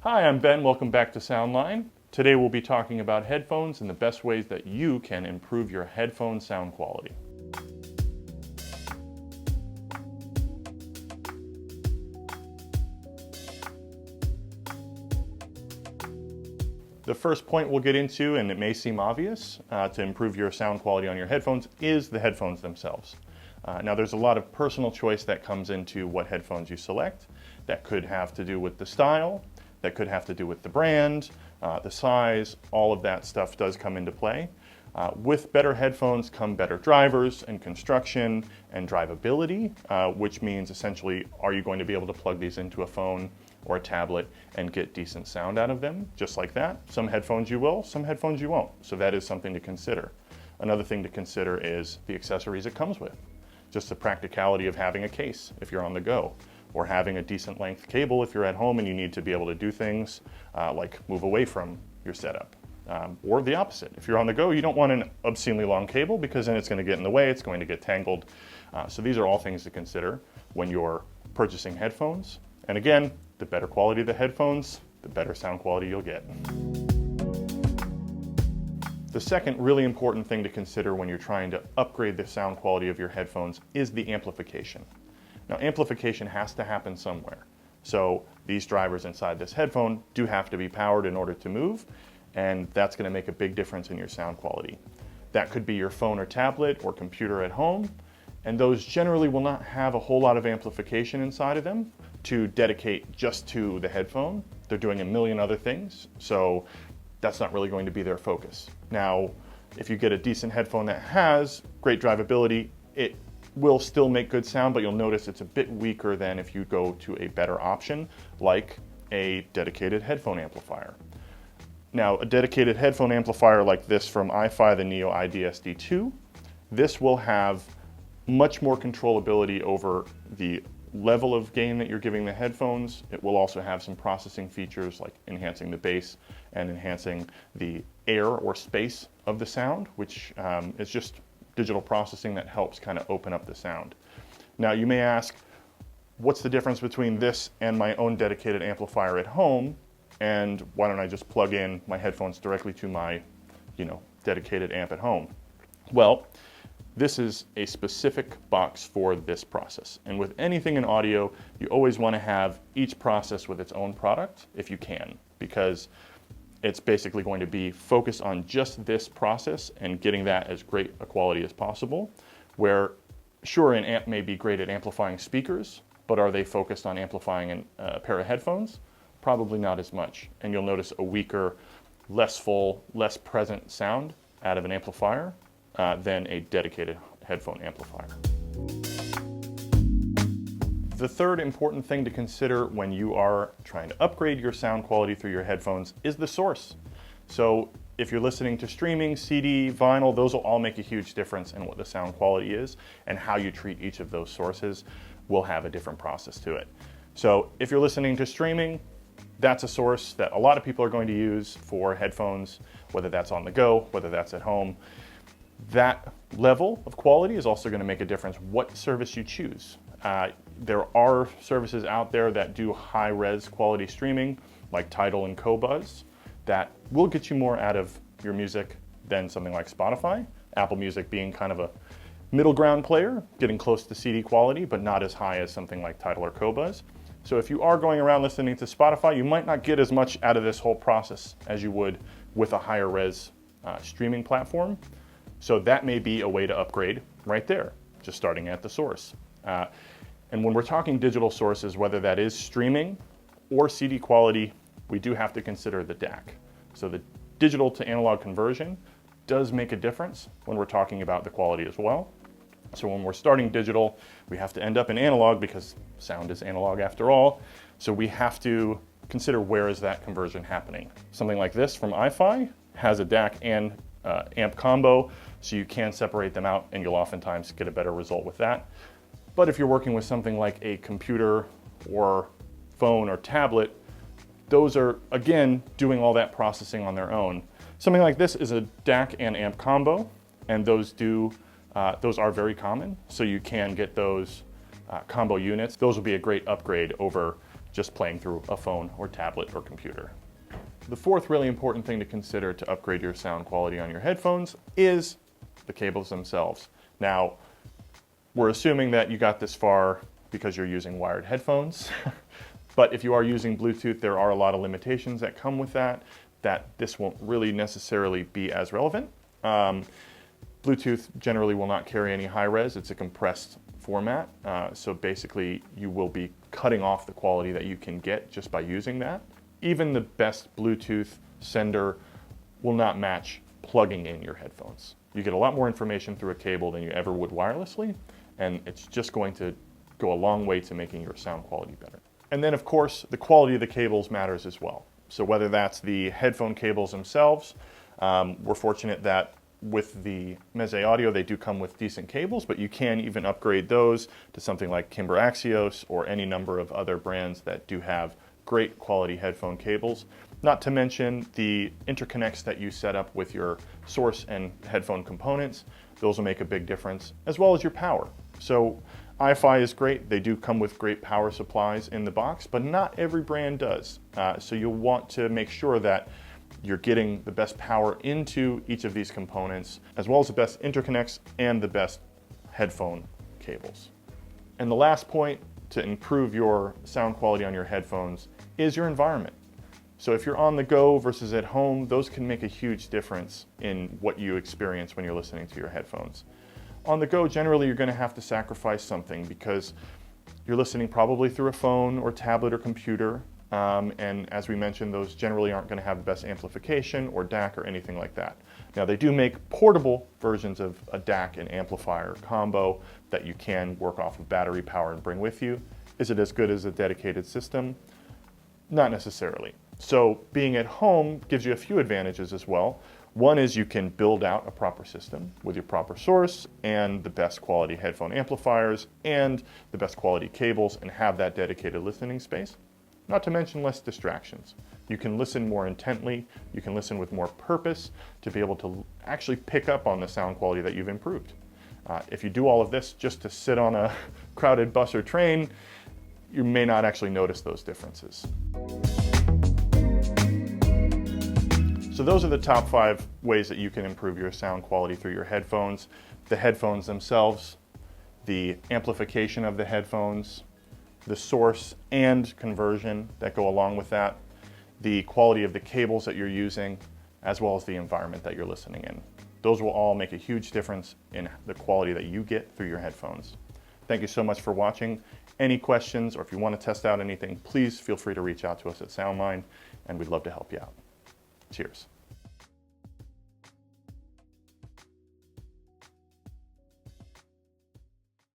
Hi, I'm Ben. Welcome back to Soundline. Today we'll be talking about headphones and the best ways that you can improve your headphone sound quality. The first point we'll get into, and it may seem obvious, to improve your sound quality on your headphones is the headphones themselves. Now there's a lot of personal choice that comes into what headphones you select. That could have to do with the style, that could have to do with the brand, the size, all of that stuff does come into play. With better headphones come better drivers and construction and drivability, which means essentially, are you going to be able to plug these into a phone or a tablet and get decent sound out of them, just like that. Some headphones you will, some headphones you won't. So that is something to consider. Another thing to consider is the accessories it comes with. Just the practicality of having a case if you're on the go, or having a decent length cable if you're at home and you need to be able to do things like move away from your setup. Or the opposite. If you're on the go, you don't want an obscenely long cable because then it's going to get in the way, it's going to get tangled. So these are all things to consider when you're purchasing headphones. And again, the better quality of the headphones, the better sound quality you'll get. The second really important thing to consider when you're trying to upgrade the sound quality of your headphones is the amplification. Now, amplification has to happen somewhere. So these drivers inside this headphone do have to be powered in order to move, and that's going to make a big difference in your sound quality. That could be your phone or tablet or computer at home, and those generally will not have a whole lot of amplification inside of them to dedicate just to the headphone. They're doing a million other things, so that's not really going to be their focus. Now, if you get a decent headphone that has great drivability, it will still make good sound, but you'll notice it's a bit weaker than if you go to a better option, like a dedicated headphone amplifier. Now, a dedicated headphone amplifier like this from iFi, the Neo IDSD2, this will have much more controllability over the level of gain that you're giving the headphones. It will also have some processing features like enhancing the bass and enhancing the air or space of the sound, which is just digital processing that helps kind of open up the sound. Now you may ask, what's the difference between this and my own dedicated amplifier at home, and why don't I just plug in my headphones directly to my, dedicated amp at home? Well, this is a specific box for this process. And with anything in audio, you always want to have each process with its own product if you can, because it's basically going to be focused on just this process and getting that as great a quality as possible. Where, sure, an amp may be great at amplifying speakers, but are they focused on amplifying a pair of headphones? Probably not as much. And you'll notice a weaker, less full, less present sound out of an amplifier than a dedicated headphone amplifier. The third important thing to consider when you are trying to upgrade your sound quality through your headphones is the source. So if you're listening to streaming, CD, vinyl, those will all make a huge difference in what the sound quality is, and how you treat each of those sources will have a different process to it. So if you're listening to streaming, that's a source that a lot of people are going to use for headphones, whether that's on the go, whether that's at home. That level of quality is also going to make a difference what service you choose. There are services out there that do high-res quality streaming, like Tidal and Qobuz, that will get you more out of your music than something like Spotify. Apple Music being kind of a middle ground player, getting close to CD quality, but not as high as something like Tidal or Qobuz. So if you are going around listening to Spotify, you might not get as much out of this whole process as you would with a higher res streaming platform. So that may be a way to upgrade right there, just starting at the source. And when we're talking digital sources, whether that is streaming or CD quality, we do have to consider the DAC. So the digital to analog conversion does make a difference when we're talking about the quality as well. So when we're starting digital, we have to end up in analog because sound is analog after all. So we have to consider, where is that conversion happening? Something like this from iFi has a DAC and amp combo, so you can separate them out and you'll oftentimes get a better result with that. But if you're working with something like a computer or phone or tablet, those are, again, doing all that processing on their own. Something like this is a DAC and amp combo, and those are very common, so you can get those combo units. Those will be a great upgrade over just playing through a phone or tablet or computer. The fourth really important thing to consider to upgrade your sound quality on your headphones is the cables themselves. Now, we're assuming that you got this far because you're using wired headphones, but if you are using Bluetooth, there are a lot of limitations that come with that this won't really necessarily be as relevant. Bluetooth generally will not carry any high res, it's a compressed format, so basically you will be cutting off the quality that you can get just by using that. Even the best Bluetooth sender will not match plugging in your headphones. You get a lot more information through a cable than you ever would wirelessly, and it's just going to go a long way to making your sound quality better. And then of course, the quality of the cables matters as well. So whether that's the headphone cables themselves, we're fortunate that with the Meze Audio, they do come with decent cables, but you can even upgrade those to something like Kimber Axios or any number of other brands that do have great quality headphone cables. Not to mention the interconnects that you set up with your source and headphone components. Those will make a big difference, as well as your power. So iFi is great. They do come with great power supplies in the box, but not every brand does. So you'll want to make sure that you're getting the best power into each of these components, as well as the best interconnects and the best headphone cables. And the last point to improve your sound quality on your headphones is your environment. So if you're on the go versus at home, those can make a huge difference in what you experience when you're listening to your headphones. On the go, generally you're going to have to sacrifice something because you're listening probably through a phone or tablet or computer. And as we mentioned, those generally aren't going to have the best amplification or DAC or anything like that. Now they do make portable versions of a DAC and amplifier combo that you can work off of battery power and bring with you. Is it as good as a dedicated system? Not necessarily. So being at home gives you a few advantages as well. One is you can build out a proper system with your proper source and the best quality headphone amplifiers and the best quality cables and have that dedicated listening space. Not to mention less distractions. You can listen more intently, you can listen with more purpose to be able to actually pick up on the sound quality that you've improved. If you do all of this just to sit on a crowded bus or train, you may not actually notice those differences. So those are the top 5 ways that you can improve your sound quality through your headphones. The headphones themselves, the amplification of the headphones, the source and conversion that go along with that, the quality of the cables that you're using, as well as the environment that you're listening in. Those will all make a huge difference in the quality that you get through your headphones. Thank you so much for watching. Any questions or if you want to test out anything, please feel free to reach out to us at Soundline and we'd love to help you out. Cheers.